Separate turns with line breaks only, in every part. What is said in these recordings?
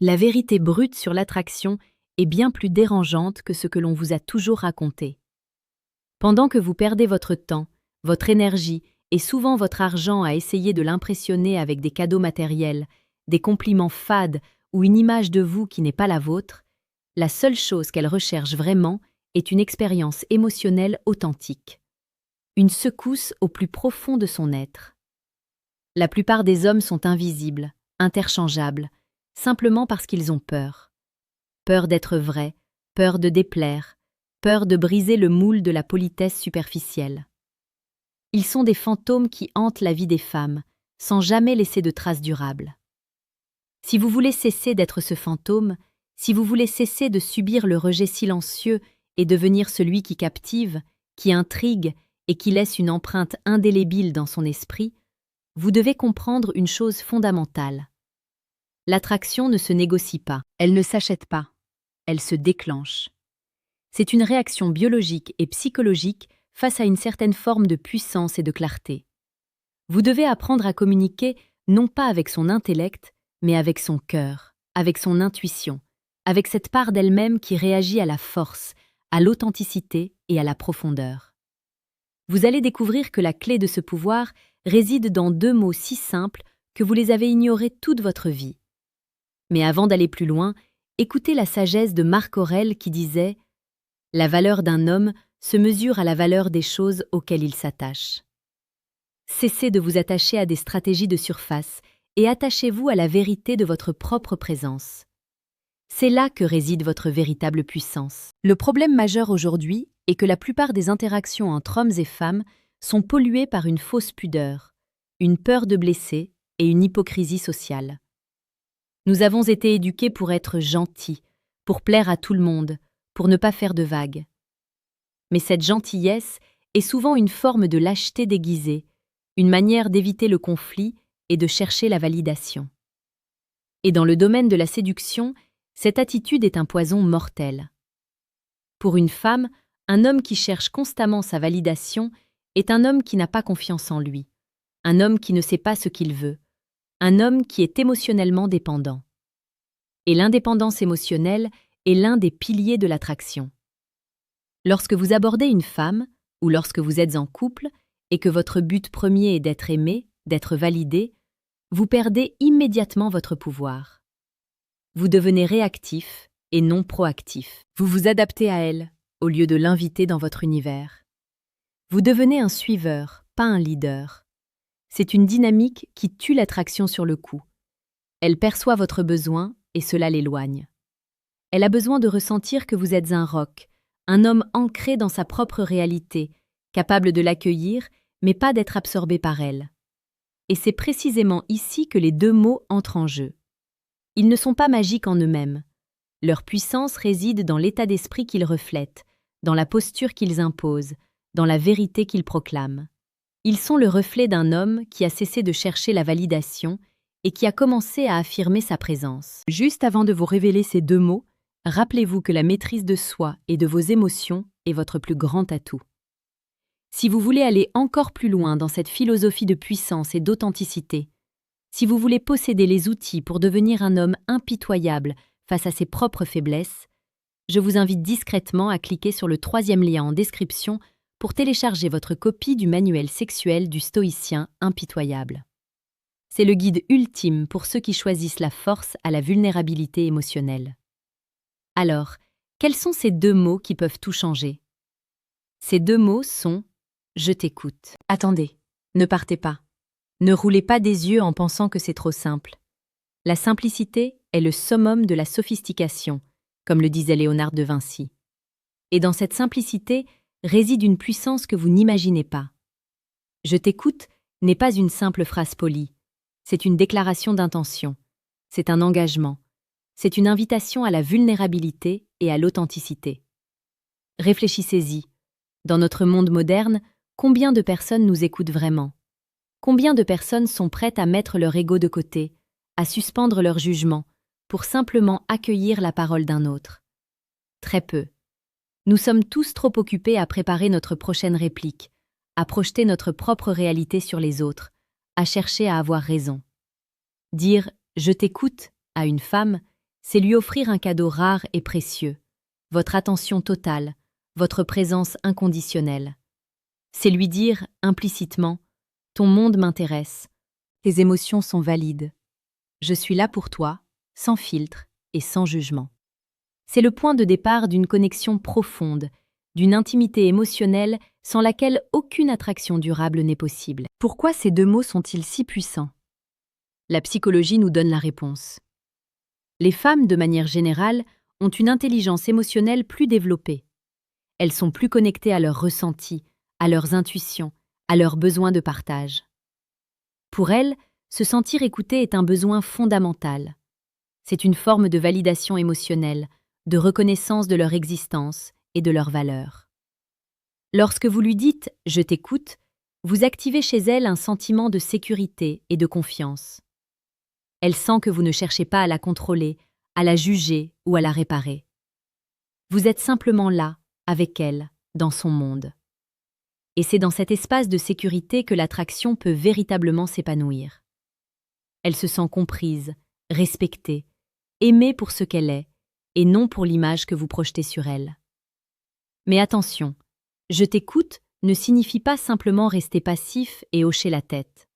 La vérité brute sur l'attraction est bien plus dérangeante que ce que l'on vous a toujours raconté. Pendant que vous perdez votre temps, votre énergie et souvent votre argent à essayer de l'impressionner avec des cadeaux matériels, des compliments fades ou une image de vous qui n'est pas la vôtre, la seule chose qu'elle recherche vraiment est une expérience émotionnelle authentique. Une secousse au plus profond de son être. La plupart des hommes sont invisibles, interchangeables, simplement parce qu'ils ont peur. Peur d'être vrais, peur de déplaire, peur de briser le moule de la politesse superficielle. Ils sont des fantômes qui hantent la vie des femmes, sans jamais laisser de traces durables. Si vous voulez cesser d'être ce fantôme, si vous voulez cesser de subir le rejet silencieux et devenir celui qui captive, qui intrigue et qui laisse une empreinte indélébile dans son esprit, vous devez comprendre une chose fondamentale. L'attraction ne se négocie pas, elle ne s'achète pas, elle se déclenche. C'est une réaction biologique et psychologique face à une certaine forme de puissance et de clarté. Vous devez apprendre à communiquer non pas avec son intellect, mais avec son cœur, avec son intuition, avec cette part d'elle-même qui réagit à la force, à l'authenticité et à la profondeur. Vous allez découvrir que la clé de ce pouvoir réside dans deux mots si simples que vous les avez ignorés toute votre vie. Mais avant d'aller plus loin, écoutez la sagesse de Marc Aurèle qui disait « La valeur d'un homme se mesure à la valeur des choses auxquelles il s'attache. » Cessez de vous attacher à des stratégies de surface et attachez-vous à la vérité de votre propre présence. C'est là que réside votre véritable puissance. Le problème majeur aujourd'hui est que la plupart des interactions entre hommes et femmes sont polluées par une fausse pudeur, une peur de blesser et une hypocrisie sociale. Nous avons été éduqués pour être gentils, pour plaire à tout le monde, pour ne pas faire de vagues. Mais cette gentillesse est souvent une forme de lâcheté déguisée, une manière d'éviter le conflit et de chercher la validation. Et dans le domaine de la séduction, cette attitude est un poison mortel. Pour une femme, un homme qui cherche constamment sa validation est un homme qui n'a pas confiance en lui, un homme qui ne sait pas ce qu'il veut, un homme qui est émotionnellement dépendant. Et l'indépendance émotionnelle est l'un des piliers de l'attraction. Lorsque vous abordez une femme, ou lorsque vous êtes en couple, et que votre but premier est d'être aimé, d'être validé, vous perdez immédiatement votre pouvoir. Vous devenez réactif et non proactif. Vous vous adaptez à elle, au lieu de l'inviter dans votre univers. Vous devenez un suiveur, pas un leader. C'est une dynamique qui tue l'attraction sur le coup. Elle perçoit votre besoin et cela l'éloigne. Elle a besoin de ressentir que vous êtes un roc, un homme ancré dans sa propre réalité, capable de l'accueillir, mais pas d'être absorbé par elle. Et c'est précisément ici que les deux mots entrent en jeu. Ils ne sont pas magiques en eux-mêmes. Leur puissance réside dans l'état d'esprit qu'ils reflètent, dans la posture qu'ils imposent, dans la vérité qu'ils proclament. Ils sont le reflet d'un homme qui a cessé de chercher la validation et qui a commencé à affirmer sa présence. Juste avant de vous révéler ces deux mots, rappelez-vous que la maîtrise de soi et de vos émotions est votre plus grand atout. Si vous voulez aller encore plus loin dans cette philosophie de puissance et d'authenticité, si vous voulez posséder les outils pour devenir un homme impitoyable face à ses propres faiblesses, je vous invite discrètement à cliquer sur le 3e lien en description pour télécharger votre copie du manuel sexuel du stoïcien impitoyable. C'est le guide ultime pour ceux qui choisissent la force à la vulnérabilité émotionnelle. Alors, quels sont ces deux mots qui peuvent tout changer? Ces deux mots sont « je t'écoute ». Attendez, ne partez pas. Ne roulez pas des yeux en pensant que c'est trop simple. La simplicité est le summum de la sophistication, comme le disait Léonard de Vinci. Et dans cette simplicité réside une puissance que vous n'imaginez pas. « Je t'écoute » n'est pas une simple phrase polie, c'est une déclaration d'intention, c'est un engagement, c'est une invitation à la vulnérabilité et à l'authenticité. Réfléchissez-y. Dans notre monde moderne, combien de personnes nous écoutent vraiment? Combien de personnes sont prêtes à mettre leur ego de côté, à suspendre leur jugement, pour simplement accueillir la parole d'un autre? Très peu. Nous sommes tous trop occupés à préparer notre prochaine réplique, à projeter notre propre réalité sur les autres, à chercher à avoir raison. Dire « je t'écoute » à une femme c'est lui offrir un cadeau rare et précieux, votre attention totale, votre présence inconditionnelle. C'est lui dire, implicitement, « Ton monde m'intéresse, tes émotions sont valides. Je suis là pour toi, sans filtre et sans jugement. » C'est le point de départ d'une connexion profonde, d'une intimité émotionnelle sans laquelle aucune attraction durable n'est possible. Pourquoi ces deux mots sont-ils si puissants? La psychologie nous donne la réponse. Les femmes, de manière générale, ont une intelligence émotionnelle plus développée. Elles sont plus connectées à leurs ressentis, à leurs intuitions, à leurs besoins de partage. Pour elles, se sentir écoutée est un besoin fondamental. C'est une forme de validation émotionnelle, de reconnaissance de leur existence et de leur valeur. Lorsque vous lui dites « je t'écoute », vous activez chez elle un sentiment de sécurité et de confiance. Elle sent que vous ne cherchez pas à la contrôler, à la juger ou à la réparer. Vous êtes simplement là, avec elle, dans son monde. Et c'est dans cet espace de sécurité que l'attraction peut véritablement s'épanouir. Elle se sent comprise, respectée, aimée pour ce qu'elle est, et non pour l'image que vous projetez sur elle. Mais attention, « je t'écoute » ne signifie pas simplement rester passif et hocher la tête.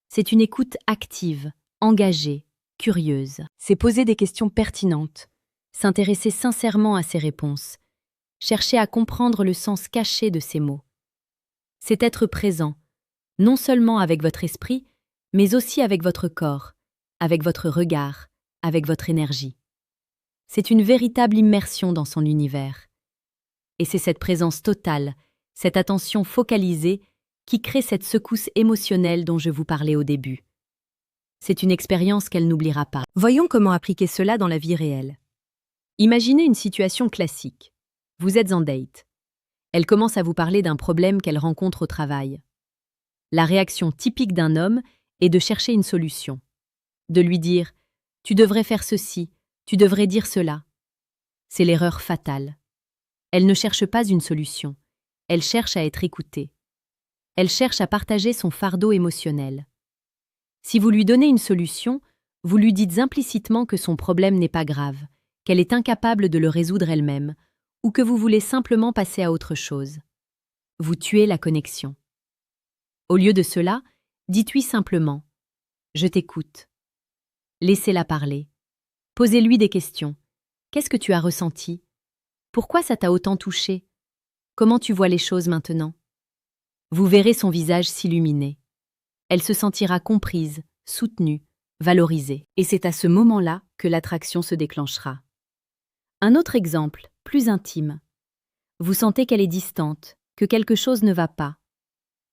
C'est une écoute active, engagée, curieuse. C'est poser des questions pertinentes, s'intéresser sincèrement à ses réponses, chercher à comprendre le sens caché de ses mots. C'est être présent, non seulement avec votre esprit, mais aussi avec votre corps, avec votre regard, avec votre énergie. C'est une véritable immersion dans son univers. Et c'est cette présence totale, cette attention focalisée, qui crée cette secousse émotionnelle dont je vous parlais au début. C'est une expérience qu'elle n'oubliera pas. Voyons comment appliquer cela dans la vie réelle. Imaginez une situation classique. Vous êtes en date. Elle commence à vous parler d'un problème qu'elle rencontre au travail. La réaction typique d'un homme est de chercher une solution. De lui dire « tu devrais faire ceci, tu devrais dire cela ». C'est l'erreur fatale. Elle ne cherche pas une solution. Elle cherche à être écoutée. Elle cherche à partager son fardeau émotionnel. Si vous lui donnez une solution, vous lui dites implicitement que son problème n'est pas grave, qu'elle est incapable de le résoudre elle-même, ou que vous voulez simplement passer à autre chose. Vous tuez la connexion. Au lieu de cela, dites-lui simplement « je t'écoute ». Laissez-la parler. Posez-lui des questions. Qu'est-ce que tu as ressenti? Pourquoi ça t'a autant touché? Comment tu vois les choses maintenant? Vous verrez son visage s'illuminer. Elle se sentira comprise, soutenue, valorisée. Et c'est à ce moment-là que l'attraction se déclenchera. Un autre exemple, plus intime. Vous sentez qu'elle est distante, que quelque chose ne va pas.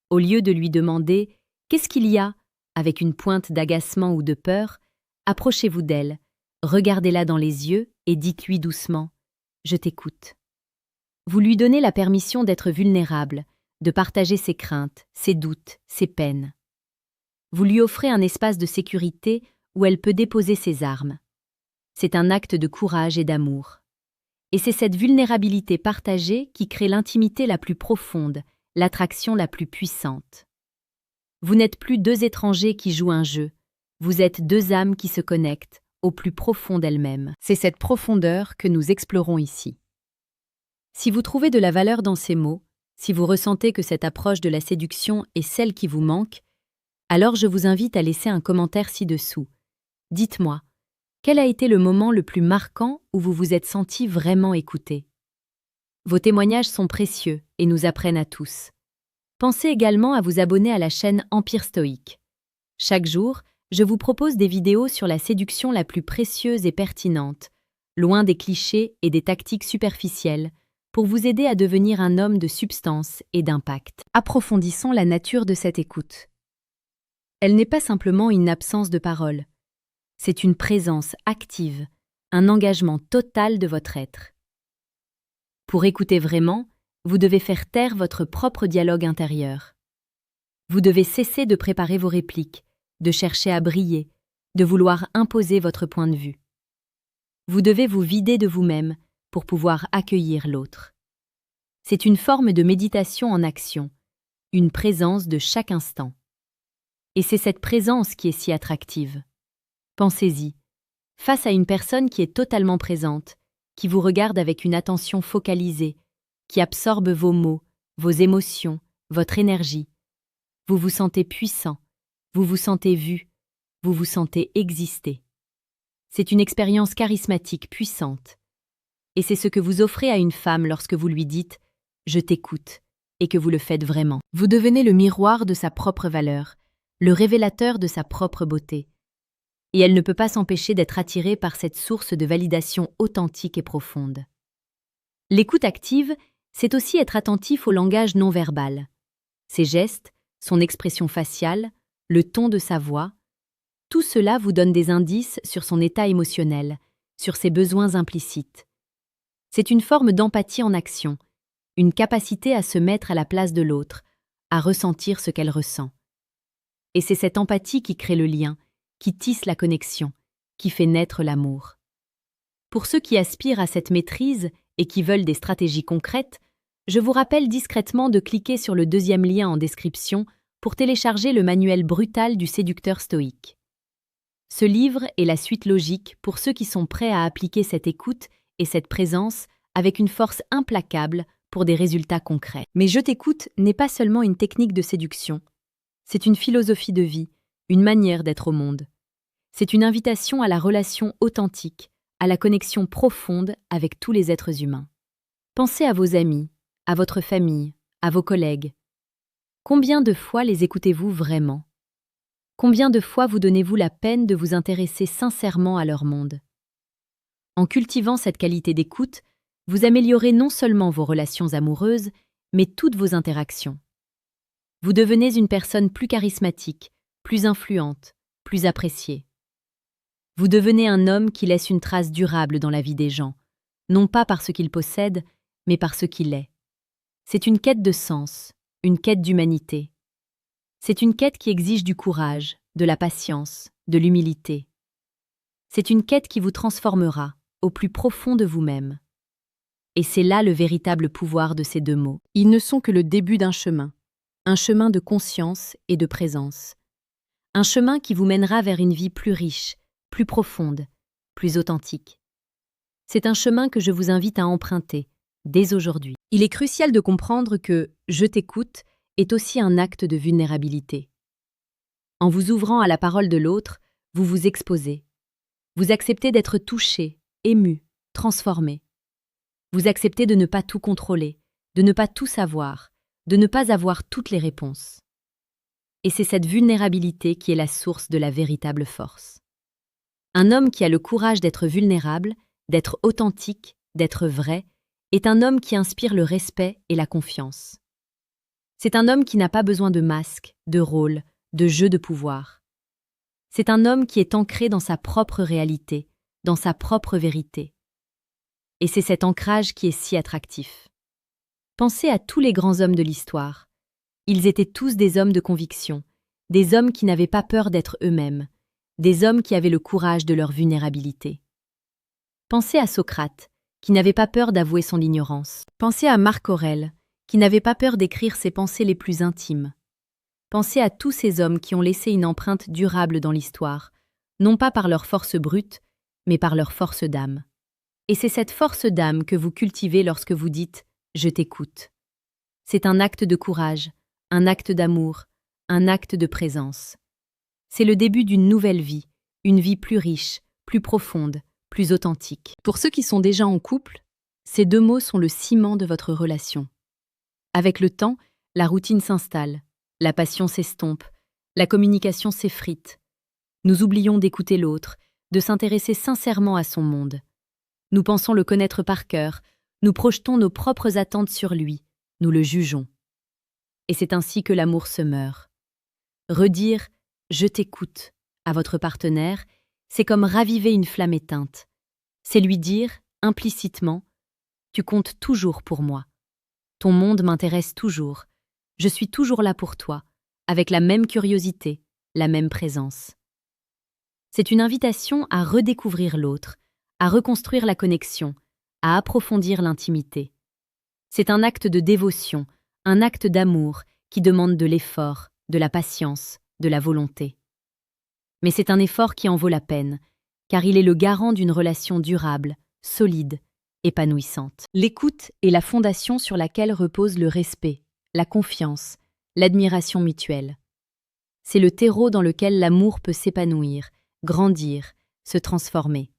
Au lieu de lui demander « qu'est-ce qu'il y a ?» avec une pointe d'agacement ou de peur, approchez-vous d'elle, regardez-la dans les yeux et dites-lui doucement « je t'écoute ». Vous lui donnez la permission d'être vulnérable, de partager ses craintes, ses doutes, ses peines. Vous lui offrez un espace de sécurité où elle peut déposer ses armes. C'est un acte de courage et d'amour. Et c'est cette vulnérabilité partagée qui crée l'intimité la plus profonde, l'attraction la plus puissante. Vous n'êtes plus deux étrangers qui jouent un jeu, vous êtes deux âmes qui se connectent au plus profond d'elles-mêmes. C'est cette profondeur que nous explorons ici. Si vous trouvez de la valeur dans ces mots, si vous ressentez que cette approche de la séduction est celle qui vous manque, alors je vous invite à laisser un commentaire ci-dessous. Dites-moi, quel a été le moment le plus marquant où vous vous êtes senti vraiment écouté? Vos témoignages sont précieux et nous apprennent à tous. Pensez également à vous abonner à la chaîne Empire Stoïque. Chaque jour, je vous propose des vidéos sur la séduction la plus précieuse et pertinente, loin des clichés et des tactiques superficielles, pour vous aider à devenir un homme de substance et d'impact. Approfondissons la nature de cette écoute. Elle n'est pas simplement une absence de parole. C'est une présence active, un engagement total de votre être. Pour écouter vraiment, vous devez faire taire votre propre dialogue intérieur. Vous devez cesser de préparer vos répliques, de chercher à briller, de vouloir imposer votre point de vue. Vous devez vous vider de vous-même pour pouvoir accueillir l'autre. C'est une forme de méditation en action, une présence de chaque instant. Et c'est cette présence qui est si attractive. Pensez-y. Face à une personne qui est totalement présente, qui vous regarde avec une attention focalisée, qui absorbe vos mots, vos émotions, votre énergie, vous vous sentez puissant, vous vous sentez vu, vous vous sentez exister. C'est une expérience charismatique puissante. Et c'est ce que vous offrez à une femme lorsque vous lui dites « je t'écoute » et que vous le faites vraiment. Vous devenez le miroir de sa propre valeur, le révélateur de sa propre beauté. Et elle ne peut pas s'empêcher d'être attirée par cette source de validation authentique et profonde. L'écoute active, c'est aussi être attentif au langage non verbal. Ses gestes, son expression faciale, le ton de sa voix, tout cela vous donne des indices sur son état émotionnel, sur ses besoins implicites. C'est une forme d'empathie en action, une capacité à se mettre à la place de l'autre, à ressentir ce qu'elle ressent. Et c'est cette empathie qui crée le lien, qui tisse la connexion, qui fait naître l'amour. Pour ceux qui aspirent à cette maîtrise et qui veulent des stratégies concrètes, je vous rappelle discrètement de cliquer sur le deuxième lien en description pour télécharger le manuel brutal du séducteur stoïque. Ce livre est la suite logique pour ceux qui sont prêts à appliquer cette écoute et cette présence avec une force implacable pour des résultats concrets. Mais Je t'écoute n'est pas seulement une technique de séduction. C'est une philosophie de vie, une manière d'être au monde. C'est une invitation à la relation authentique, à la connexion profonde avec tous les êtres humains. Pensez à vos amis, à votre famille, à vos collègues. Combien de fois les écoutez-vous vraiment ? Combien de fois vous donnez-vous la peine de vous intéresser sincèrement à leur monde ? En cultivant cette qualité d'écoute, vous améliorez non seulement vos relations amoureuses, mais toutes vos interactions. Vous devenez une personne plus charismatique, plus influente, plus appréciée. Vous devenez un homme qui laisse une trace durable dans la vie des gens, non pas par ce qu'il possède, mais par ce qu'il est. C'est une quête de sens, une quête d'humanité. C'est une quête qui exige du courage, de la patience, de l'humilité. C'est une quête qui vous transformera au plus profond de vous-même. Et c'est là le véritable pouvoir de ces deux mots. Ils ne sont que le début d'un chemin de conscience et de présence. Un chemin qui vous mènera vers une vie plus riche, plus profonde, plus authentique. C'est un chemin que je vous invite à emprunter, dès aujourd'hui. Il est crucial de comprendre que « je t'écoute » est aussi un acte de vulnérabilité. En vous ouvrant à la parole de l'autre, vous vous exposez. Vous acceptez d'être touché, ému, transformé. Vous acceptez de ne pas tout contrôler, de ne pas tout savoir, de ne pas avoir toutes les réponses. Et c'est cette vulnérabilité qui est la source de la véritable force. Un homme qui a le courage d'être vulnérable, d'être authentique, d'être vrai, est un homme qui inspire le respect et la confiance. C'est un homme qui n'a pas besoin de masque, de rôle, de jeu de pouvoir. C'est un homme qui est ancré dans sa propre réalité, dans sa propre vérité. Et c'est cet ancrage qui est si attractif. Pensez à tous les grands hommes de l'histoire. Ils étaient tous des hommes de conviction, des hommes qui n'avaient pas peur d'être eux-mêmes, des hommes qui avaient le courage de leur vulnérabilité. Pensez à Socrate, qui n'avait pas peur d'avouer son ignorance. Pensez à Marc Aurèle, qui n'avait pas peur d'écrire ses pensées les plus intimes. Pensez à tous ces hommes qui ont laissé une empreinte durable dans l'histoire, non pas par leur force brute, mais par leur force d'âme. Et c'est cette force d'âme que vous cultivez lorsque vous dites « je t'écoute ». C'est un acte de courage, un acte d'amour, un acte de présence. C'est le début d'une nouvelle vie, une vie plus riche, plus profonde, plus authentique. Pour ceux qui sont déjà en couple, ces deux mots sont le ciment de votre relation. Avec le temps, la routine s'installe, la passion s'estompe, la communication s'effrite. Nous oublions d'écouter l'autre, de s'intéresser sincèrement à son monde. Nous pensons le connaître par cœur, nous projetons nos propres attentes sur lui, nous le jugeons. Et c'est ainsi que l'amour se meurt. Redire « je t'écoute » à votre partenaire, c'est comme raviver une flamme éteinte. C'est lui dire, implicitement, « tu comptes toujours pour moi. Ton monde m'intéresse toujours. Je suis toujours là pour toi, avec la même curiosité, la même présence. » C'est une invitation à redécouvrir l'autre, à reconstruire la connexion, à approfondir l'intimité. C'est un acte de dévotion, un acte d'amour qui demande de l'effort, de la patience, de la volonté. Mais c'est un effort qui en vaut la peine, car il est le garant d'une relation durable, solide, épanouissante. L'écoute est la fondation sur laquelle repose le respect, la confiance, l'admiration mutuelle. C'est le terreau dans lequel l'amour peut s'épanouir, grandir, se transformer.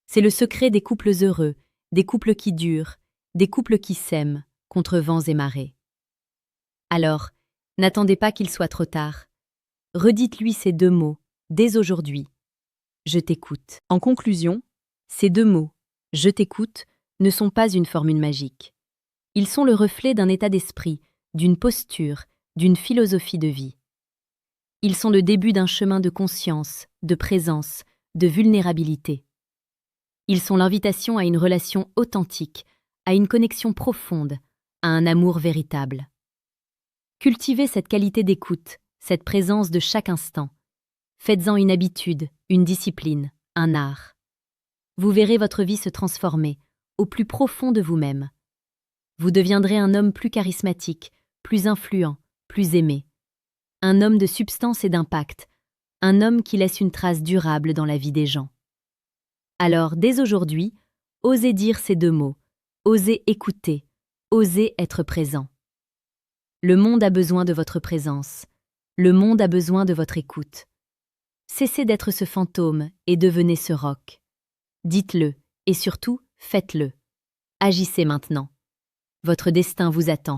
C'est le secret des couples heureux, des couples qui durent, des couples qui s'aiment, contre vents et marées. Alors, n'attendez pas qu'il soit trop tard. Redites-lui ces 2 mots, dès aujourd'hui. Je t'écoute. En conclusion, ces 2 mots, je t'écoute, ne sont pas une formule magique. Ils sont le reflet d'un état d'esprit, d'une posture, d'une philosophie de vie. Ils sont le début d'un chemin de conscience, de présence, de vulnérabilité. Ils sont l'invitation à une relation authentique, à une connexion profonde, à un amour véritable. Cultivez cette qualité d'écoute, cette présence de chaque instant. Faites-en une habitude, une discipline, un art. Vous verrez votre vie se transformer, au plus profond de vous-même. Vous deviendrez un homme plus charismatique, plus influent, plus aimé. Un homme de substance et d'impact, un homme qui laisse une trace durable dans la vie des gens. Alors, dès aujourd'hui, osez dire ces 2 mots, osez écouter, osez être présent. Le monde a besoin de votre présence, le monde a besoin de votre écoute. Cessez d'être ce fantôme et devenez ce roc. Dites-le, et surtout, faites-le. Agissez maintenant. Votre destin vous attend.